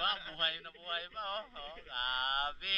ba? Buhay na buhay pa, oh. Oh, grabe.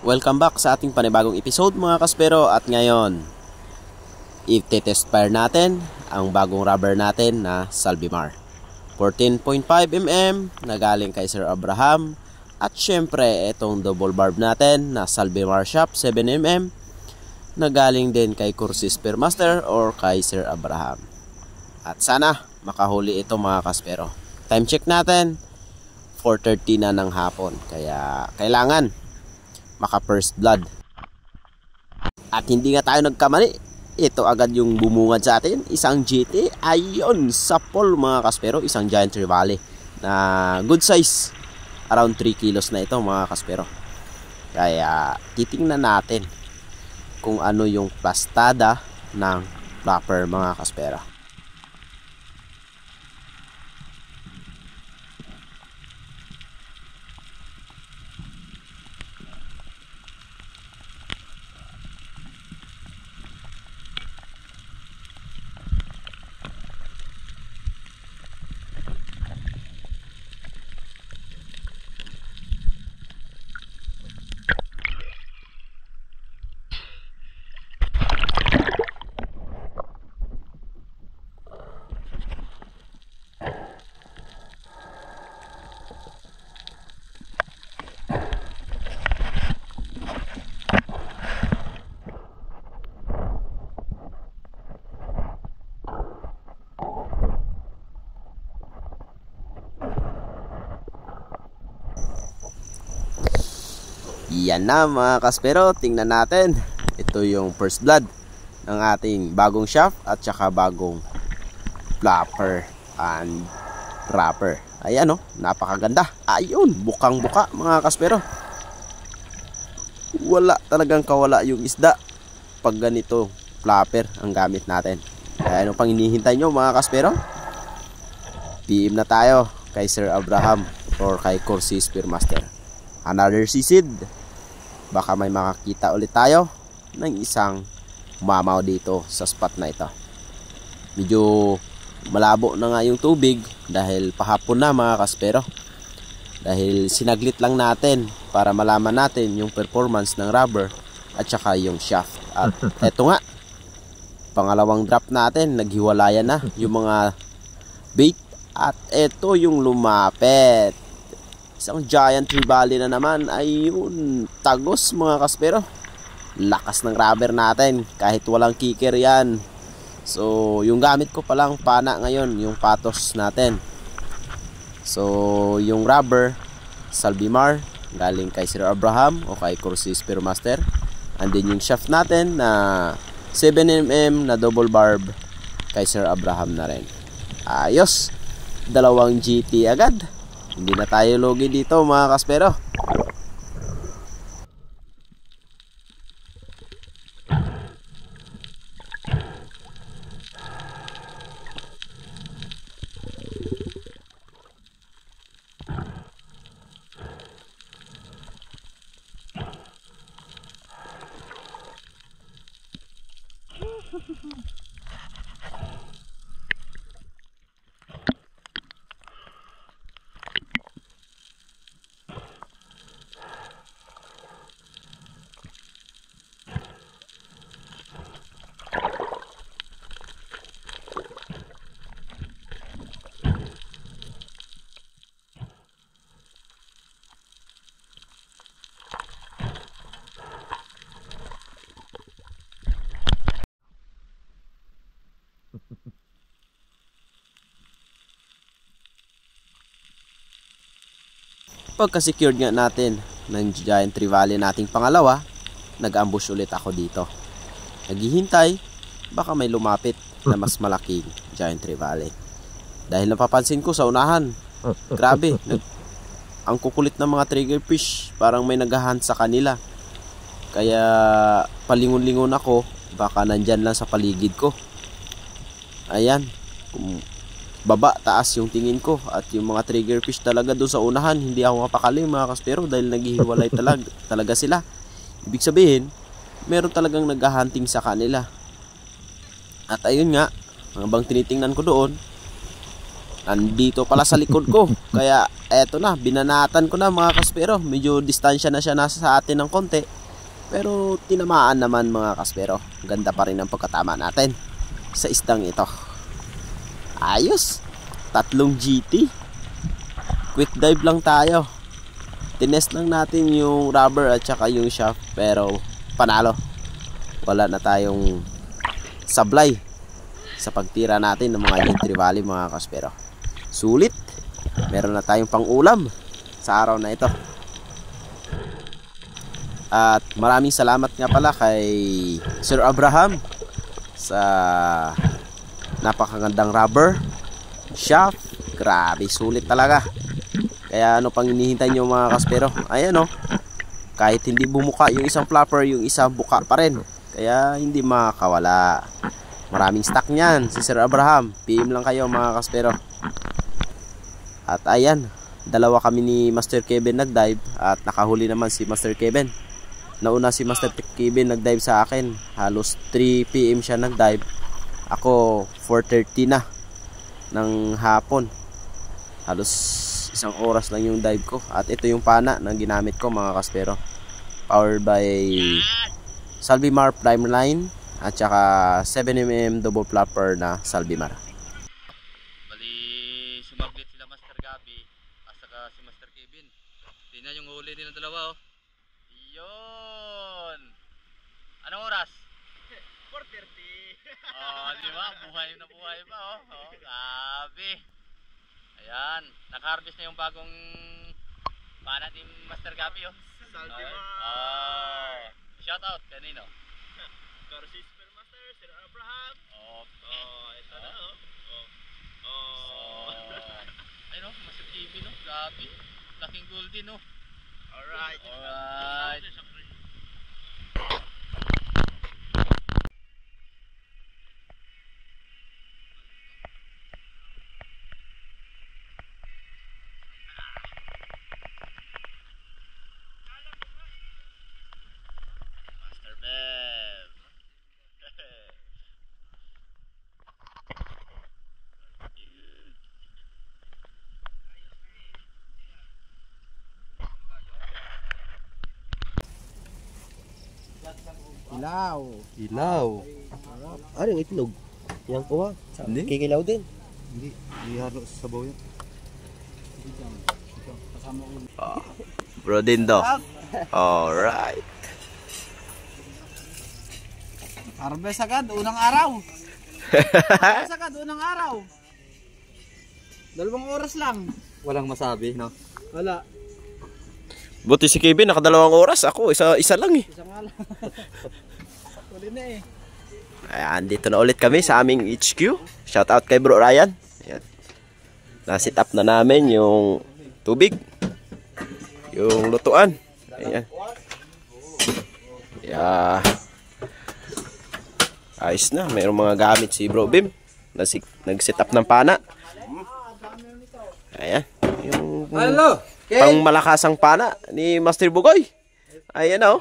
Welcome back sa ating panibagong episode mga kaspero, at ngayon i-test fire natin ang bagong rubber natin na Salvimar 14.5mm na galing kay Sir Abraham, at syempre itong double barb natin na Salvimar Shop 7mm na galing din kay Corsi Spearmaster or kay Sir Abraham. At sana makahuli ito mga kaspero. Time check natin 4:30 na ng hapon, kaya kailangan maka first blood. At hindi nga tayo nagkamali, ito agad yung bumungad sa atin, isang GT. Ayun, sapol mga kaspero, isang Giant Trevally na good size, around 3 kilos na ito mga kaspero. Kaya titingnan natin kung ano yung plastada ng flapper mga kaspero. Yan na mga kaspero, tingnan natin. Ito yung first blood ng ating bagong shaft at saka bagong flapper and wrapper. Ayan o, napakaganda. Ayun, bukang buka mga kaspero. Wala talagang kawala yung isda pag ganito flapper ang gamit natin. Kaya ano pang hinihintay nyo mga kaspero? PM na tayo kay Sir Abraham or kay Corsi Spearmaster. Another seasid. Baka may makakita ulit tayo ng isang mamaw dito sa spot na ito. Medyo malabo na nga yung tubig dahil pahapon na mga kaspero. Dahil sinaglit lang natin para malaman natin yung performance ng rubber at saka yung shaft. At eto nga, pangalawang drop natin, naghiwalayan na yung mga bait. At eto yung lumapit. Isang Giant Trevally na naman. Ayun, tagos mga kaspero. Lakas ng rubber natin kahit walang kicker yan. So yung gamit ko palang pana ngayon, yung patos natin. So yung rubber Salvimar galing kay Sir Abraham o kay Corsi Spearmaster. And then yung shaft natin na 7mm na double barb kay Sir Abraham na rin. Ayos, dalawang GT agad. Hindi na tayo logi dito mga kaspero. Pagka-secured nga natin ng Giant Trevally nating pangalawa, nag-ambush ulit ako dito. Naghihintay, baka may lumapit na mas malaking Giant Trevally. Dahil napapansin ko sa unahan, grabe, ang kukulit ng mga trigger fish, parang may naghahunt sa kanila. Kaya palingon-lingon ako, baka nandyan lang sa paligid ko. ayan, baba, taas yung tingin ko. At yung mga trigger fish talaga doon sa unahan, hindi ako mapakali mga kaspero dahil naghihiwalay talaga sila. Ibig sabihin, meron talagang naghahunting sa kanila. At ayun nga, habang tinitingnan ko doon, nandito pala sa likod ko. Kaya eto na, binanatan ko na mga kaspero. Medyo distansya na siya nasa sa atin ng konti, pero tinamaan naman mga kaspero. Ganda pa rin ang pagkatama natin sa isdang ito. Ayos, 3 GT. Quick dive lang tayo. Tinest lang natin yung rubber at saka yung shaft, pero panalo. Wala na tayong sablay sa pagtira natin ng mga entry valley mga kaspero. Sulit, meron na tayong pang ulam sa araw na ito. At maraming salamat nga pala kay Sir Abraham sa napakagandang rubber shaft. Grabe, sulit talaga. Kaya ano pang hinihintay nyo mga kaspero? Ayan o, kahit hindi bumuka yung isang flapper, yung isang buka pa rin. Kaya hindi makakawala. Maraming stock nyan si Sir Abraham. PM lang kayo mga kaspero. At ayan, dalawa kami ni Master Kevin nag-dive. At nakahuli naman si Master Kevin. Nauna si Master Kevin nag-dive sa akin. Halos 3 PM siya nag-dive. Ako 4:30 na ng hapon. Halos 1 oras lang yung dive ko. At ito yung pana na ginamit ko mga kaspero. Powered by Salvimar Prime Line at saka 7mm double flapper na Salvimar. Bali, sumablit sila Master Gabi at saka si Master Kevin. Tingnan yung huli nila dalawa oh. Yun! Anong oras? 4:30. Oh, di ba? Buhay na buhay pa oh. Oh, grabe. Ayan, naka-harvest na yung bagong pana ni Master Gabi oh. Salvimar. Oh. Shout out kanino? Garcia Supermaster, Sir Abraham. Okay. Oh, ito na oh. Ayun oh, Master Kevin oh. Grabe. Laking golden oh. Alright. Alright. Master Bev. Ilaw. Ano yung itlog? Yang kuha? Hindi. Kikilaw din? Hindi. Ihalo sa sabaw yan. Bro Dindo. Alright. Harvest agad, unang araw. Harvest agad, unang araw. 2 oras lang. Walang masabi, no? Wala. Buti si Kevin naka 2 oras. Ako isa lang eh. Isang ala. Huli na eh. Ayan, dito na ulit kami sa aming HQ. Shout out kay Bro Ryan. Ayan. Na-set up na namin yung tubig. Yung lutuan. Ayan. Yeah. Ayos na. Mayroong mga gamit si Bro Bim. Nag-set up ng pana. Ayan. Yung pang malakasang pana ni Master Bugoy. Ayan o.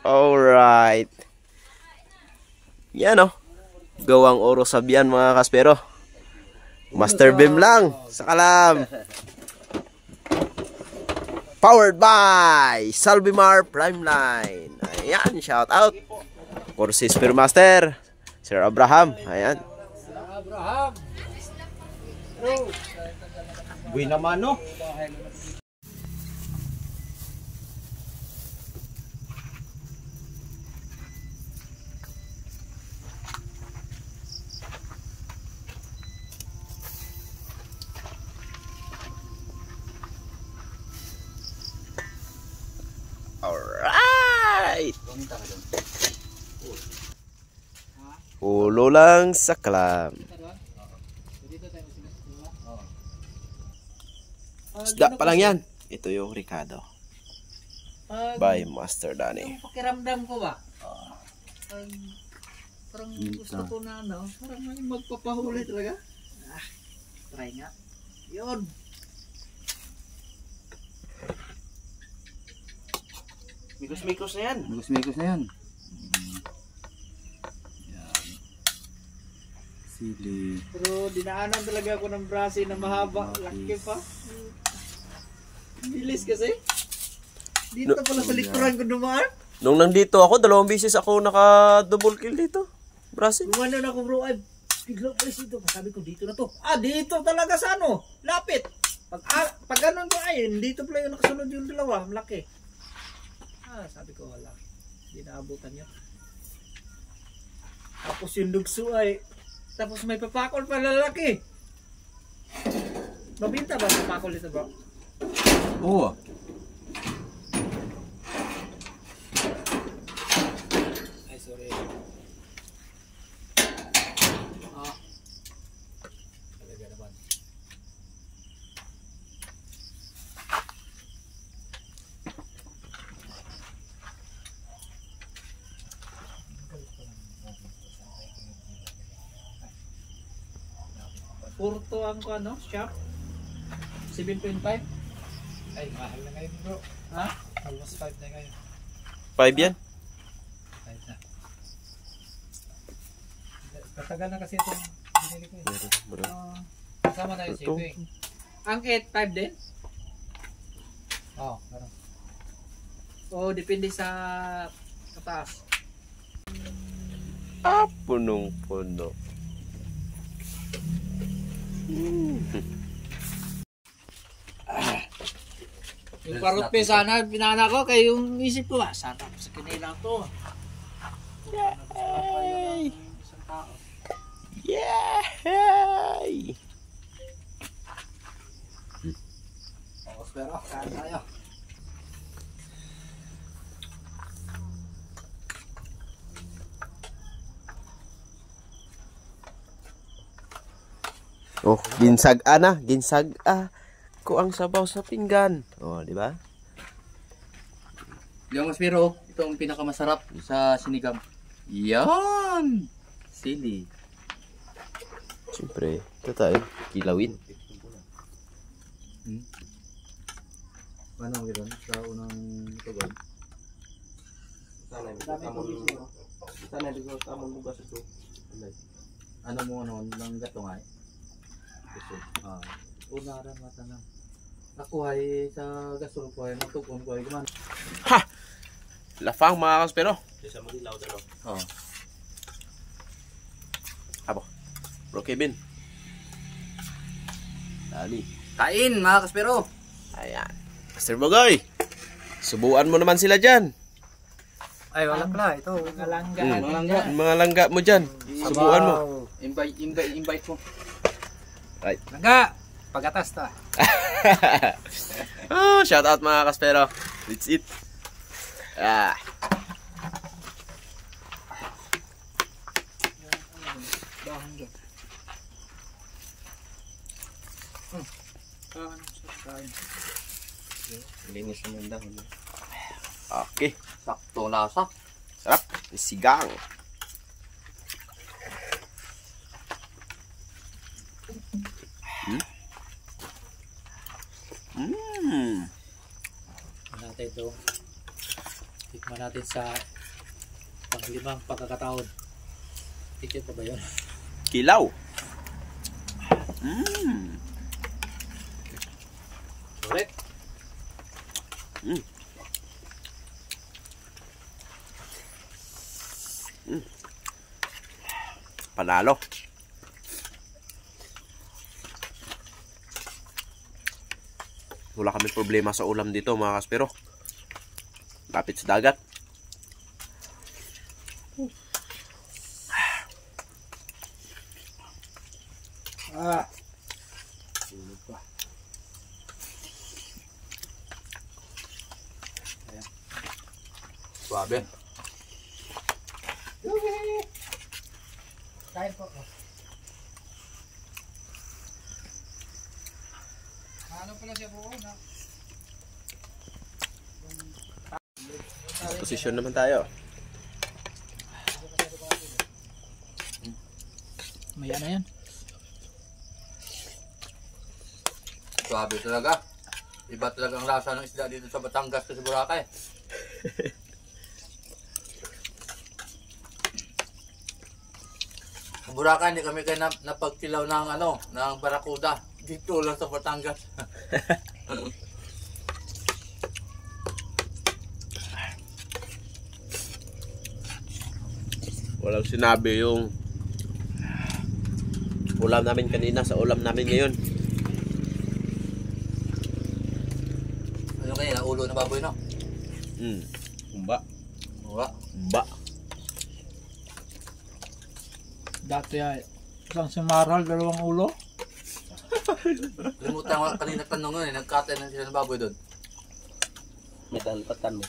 Alright. Yan o. Gawang oro sabian mga kaspero. Master Bim lang. Sa kalam. Powered by Salvimar Prime Line. Ayan. Shout out. For si Spearmaster Sir Abraham. Ayan. Abraham. Buwi naman, no? Alright. Ulo lang sa kalam. Isda pa lang yan. Ito yung Ricardo. By Master Danny. Yung pakiramdam ko ba? parang gusto ko na ano, parang may magpapahuli talaga. Ah, try nga. Yun. Mikos-mikos na yan. Mikos-mikos na yan. Yan. Sili. Pero dinaanan talaga ako ng brasi na mahaba. Laki pa. Bilis kasi. Dito pala sa likuran ko dumaan. Nung nandito ako, 2 beses ako naka-double kill dito. Brasil. Gumano na ako bro. Ay, bigla pa dito. Sabi ko dito na to. Ah, dito talaga sa ano. Lapit. Pag ganun ko ay, dito pala yung nakasunod yung dalawa. Malaki. Ah, sabi ko wala. Hindi naabutan yun. Tapos yung dugso ay, tapos may papakol pa lalaki. Mabinta ba ang papakol dito bro? Oo. Ay, sorry. Ah. Talaga naman. Porto ang ano, shop? 7.5? Ay, mahal na ngayon bro. Ha? Almost 5 na ngayon. 5 yan? 5 na. Katagal na kasi itong binili ko eh. Kasama na yung shipping. Ang 8.5 din? Oo, parang. Oo, depende sa kataas. Ah, punong-puno. Yung parupi sana, pinana ko, kaya yung isip ko, sarap sa kanila to. Yay! Isang tao. Yay! Pero, kain tayo. Oh, ginsag-a na. Ginsag-a ko ang sabaw sa pinggan. Oh, di ba? Yung Aspero, ito ang pinakamasarap sa sinigang. Yan! Sili. Siyempre, ito tayo. Kilawin. Paano mo gano'n? Sa unang tugon? Sana dito sa among bugas ito. Ano mo ano, ng gatungay? Una rin mata na. Nakuhay sa gasol ko ay matupon ko ay guman. Lafang mga kaspero. Sa magilaw dalo. Oo. Abo. Bro Kevin. Dali. Kain mga Kaspero! Ayan. Master Bogoy. Subuan mo naman sila dyan. Ay, wala pala. Ito, mga langga. Mga langga mo dyan. Subuan mo. Invite mo. Right. Langga! Pagatas to. Oh, shout out mga kaspero. It's it. Ah. Linis naman dahon. Okay. Sakto lasa. Sarap. Sigang. Natin ito. Tikman natin sa panglimang pagkakataon. Tikit pa ba yun? Kilaw. Correct. Panalo. Wala kami problema sa ulam dito mga kaspero. Lapit sa dagat. Tulog pa. Suabe. Kain po. Ano pala siya po na? Posisyon naman tayo. Mamaya na yan. Grabe talaga. Iba talaga ang lasa ng isda dito sa Batangas kasi Boracay. Sa Boracay hindi kami kayo napagkilaw ng ng barakuda. Dito lang sa Batangas. Walang sinabi yung ulam namin kanina sa ulam namin ngayon. Ano kanina? Ulo ng baboy, no? Umba. Wala. Umba. Dati ay isang simaral, dalawang ulo. Limutan ko kanina tanong nun eh. Nagkatay na sila ng baboy doon. May talpatan mo.